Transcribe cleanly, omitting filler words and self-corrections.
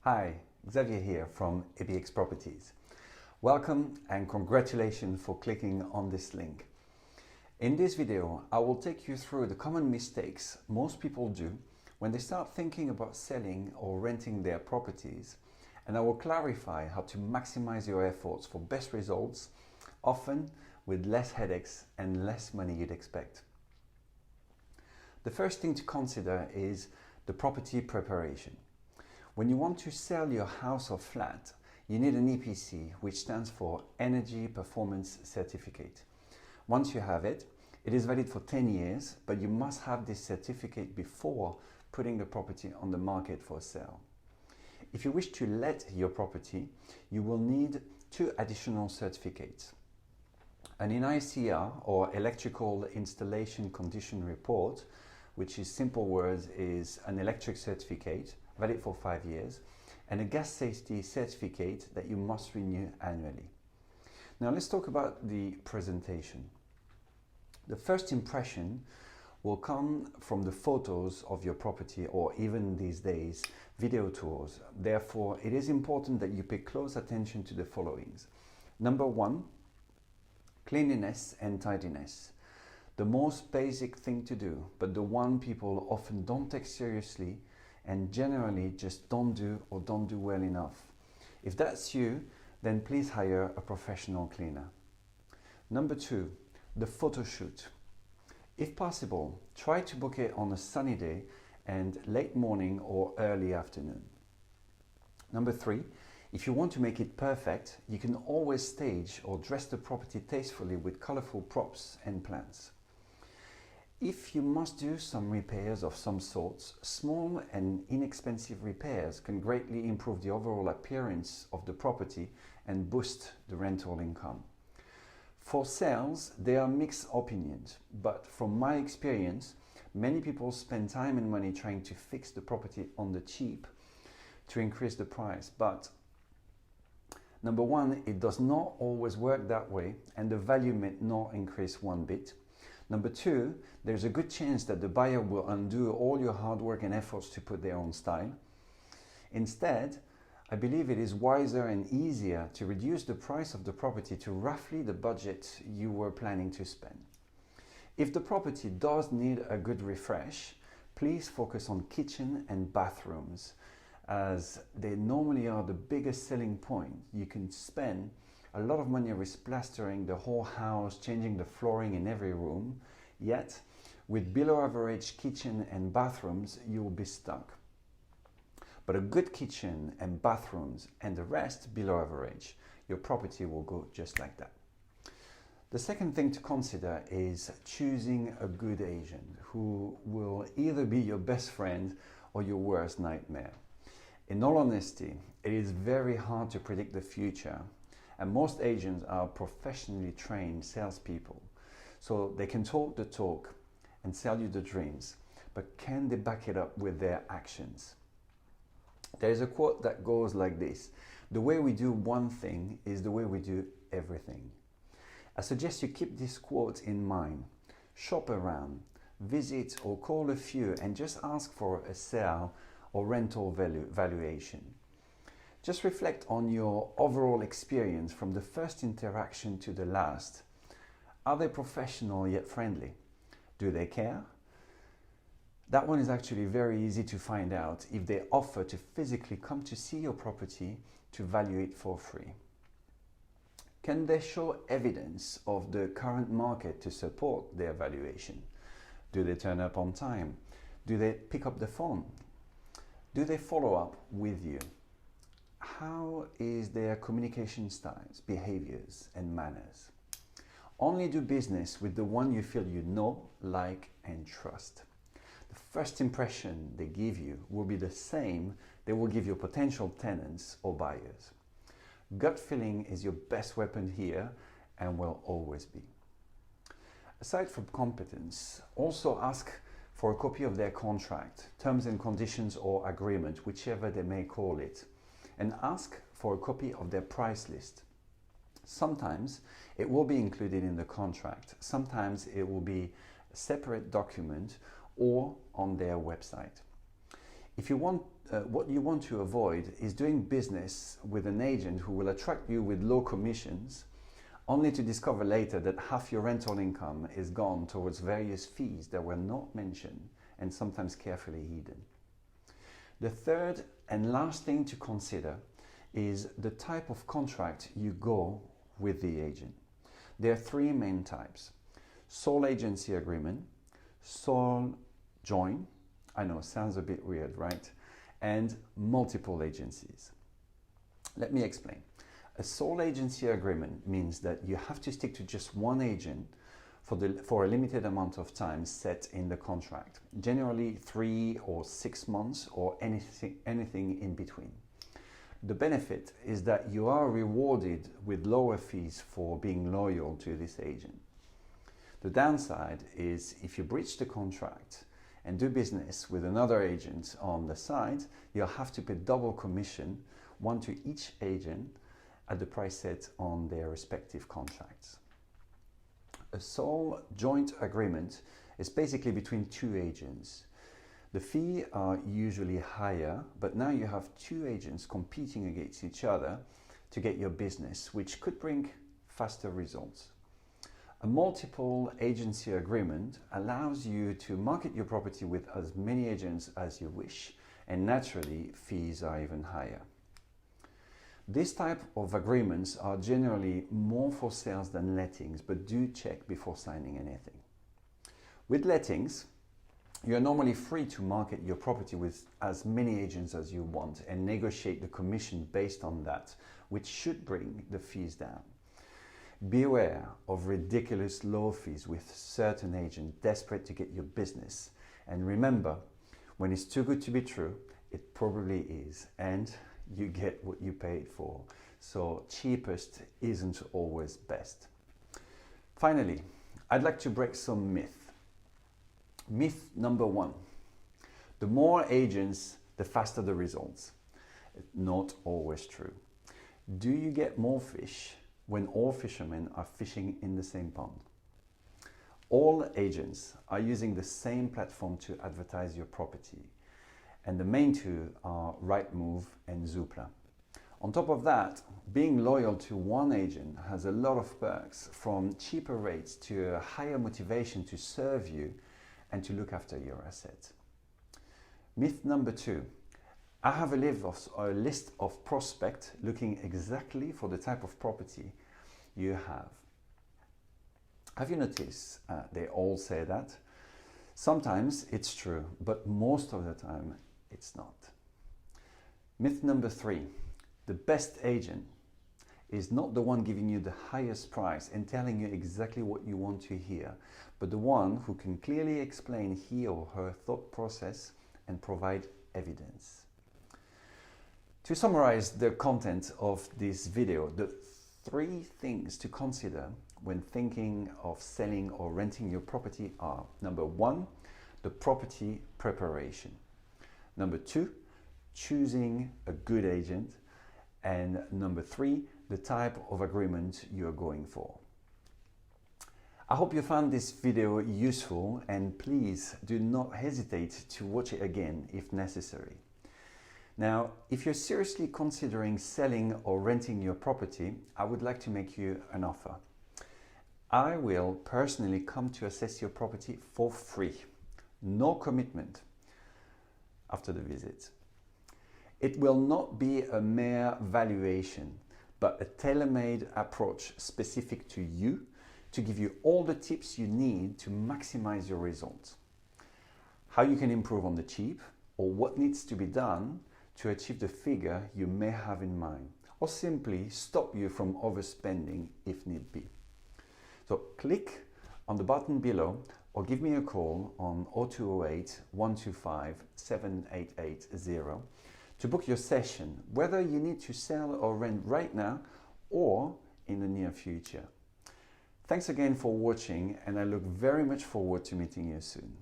Hi, Xavier here from ABX Properties. Welcome and congratulations for clicking on this link. In this video, I will take you through the common mistakes most people do when they start thinking about selling or renting their properties, and I will clarify how to maximize your efforts for best results, often with less headaches and less money you'd expect. The first thing to consider is the property preparation. When you want to sell your house or flat, you need an EPC, which stands for Energy Performance Certificate. Once you have it, it is valid for 10 years, but you must have this certificate before putting the property on the market for sale. If you wish to let your property, you will need 2 additional certificates. An ICR, or Electrical Installation Condition Report, which in simple words is an electric certificate, valid for 5 years, and a gas safety certificate that you must renew annually. Now let's talk about the presentation. The first impression will come from the photos of your property, or even these days, video tours. Therefore, it is important that you pay close attention to the followings. Number 1, cleanliness and tidiness. The most basic thing to do, but the one people often don't take seriously and generally just don't do or don't do well enough. If that's you, then please hire a professional cleaner. Number 2, the photo shoot. If possible, try to book it on a sunny day and late morning or early afternoon. Number 3, if you want to make it perfect, you can always stage or dress the property tastefully with colorful props and plants. If you must do some repairs of some sorts, small and inexpensive repairs can greatly improve the overall appearance of the property and boost the rental income. For sales, there are mixed opinions, but from my experience, many people spend time and money trying to fix the property on the cheap to increase the price. But number 1, it does not always work that way, and the value may not increase one bit. Number 2, there's a good chance that the buyer will undo all your hard work and efforts to put their own style. Instead, I believe it is wiser and easier to reduce the price of the property to roughly the budget you were planning to spend. If the property does need a good refresh, please focus on kitchen and bathrooms, as they normally are the biggest selling point. You can spend a lot of money replastering the whole house, changing the flooring in every room, yet with below average kitchen and bathrooms, you will be stuck. But a good kitchen and bathrooms and the rest below average, your property will go just like that. The second thing to consider is choosing a good agent who will either be your best friend or your worst nightmare. In all honesty, it is very hard to predict the future, and most agents are professionally trained salespeople, so they can talk the talk and sell you the dreams, but can they back it up with their actions? There is a quote that goes like this: the way we do one thing is the way we do everything. I suggest you keep this quote in mind. Shop around, visit or call a few and just ask for a sale or rental valuation. Just reflect on your overall experience from the first interaction to the last. Are they professional yet friendly? Do they care? That one is actually very easy to find out if they offer to physically come to see your property to value it for free. Can they show evidence of the current market to support their valuation? Do they turn up on time? Do they pick up the phone? Do they follow up with you? How is their communication styles, behaviors, and manners? Only do business with the one you feel you know, like, and trust. The first impression they give you will be the same they will give your potential tenants or buyers. Gut feeling is your best weapon here and will always be. Aside from competence, also ask for a copy of their contract, terms and conditions or agreement, whichever they may call it, and ask for a copy of their price list. Sometimes it will be included in the contract, sometimes it will be a separate document or on their website. What you want to avoid is doing business with an agent who will attract you with low commissions, only to discover later that half your rental income is gone towards various fees that were not mentioned and sometimes carefully hidden. The third and last thing to consider is the type of contract you go with the agent. There are three main types: sole agency agreement, sole joint, I know, sounds a bit weird, right? And multiple agencies. Let me explain. A sole agency agreement means that you have to stick to just one agent for a limited amount of time set in the contract, generally 3 or 6 months or anything in between. The benefit is that you are rewarded with lower fees for being loyal to this agent. The downside is if you breach the contract and do business with another agent on the side, you'll have to pay double commission, one to each agent, at the price set on their respective contracts. A sole joint agreement is basically between two agents. The fees are usually higher, but now you have two agents competing against each other to get your business, which could bring faster results. A multiple agency agreement allows you to market your property with as many agents as you wish, and naturally fees are even higher. This type of agreements are generally more for sales than lettings, but do check before signing anything. With lettings, you are normally free to market your property with as many agents as you want and negotiate the commission based on that, which should bring the fees down. Beware of ridiculous low fees with certain agents desperate to get your business. And remember, when it's too good to be true, it probably is, and you get what you paid for. So cheapest isn't always best. Finally, I'd like to break some myths. Myth number 1: the more agents, the faster the results. Not always true. Do you get more fish when all fishermen are fishing in the same pond? All agents are using the same platform to advertise your property, and the main two are Rightmove and Zoopla. On top of that, being loyal to one agent has a lot of perks, from cheaper rates to a higher motivation to serve you and to look after your assets. Myth number 2: I have a list of prospects looking exactly for the type of property you have. Have you noticed they all say that? Sometimes it's true, but most of the time it's not. Myth number 3: the best agent is not the one giving you the highest price and telling you exactly what you want to hear, but the one who can clearly explain his or her thought process and provide evidence. To summarize the content of this video, the 3 things to consider when thinking of selling or renting your property are: number 1, the property preparation; number 2, choosing a good agent; and number 3, the type of agreement you are going for. I hope you found this video useful, and please do not hesitate to watch it again if necessary. Now, if you're seriously considering selling or renting your property, I would like to make you an offer. I will personally come to assess your property for free, no commitment after the visit. It will not be a mere valuation, but a tailor-made approach specific to you, to give you all the tips you need to maximize your results. How you can improve on the cheap, or what needs to be done to achieve the figure you may have in mind, or simply stop you from overspending if need be. So click on the button below or give me a call on 0208 125 7880 to book your session, whether you need to sell or rent right now or in the near future. Thanks again for watching, and I look very much forward to meeting you soon.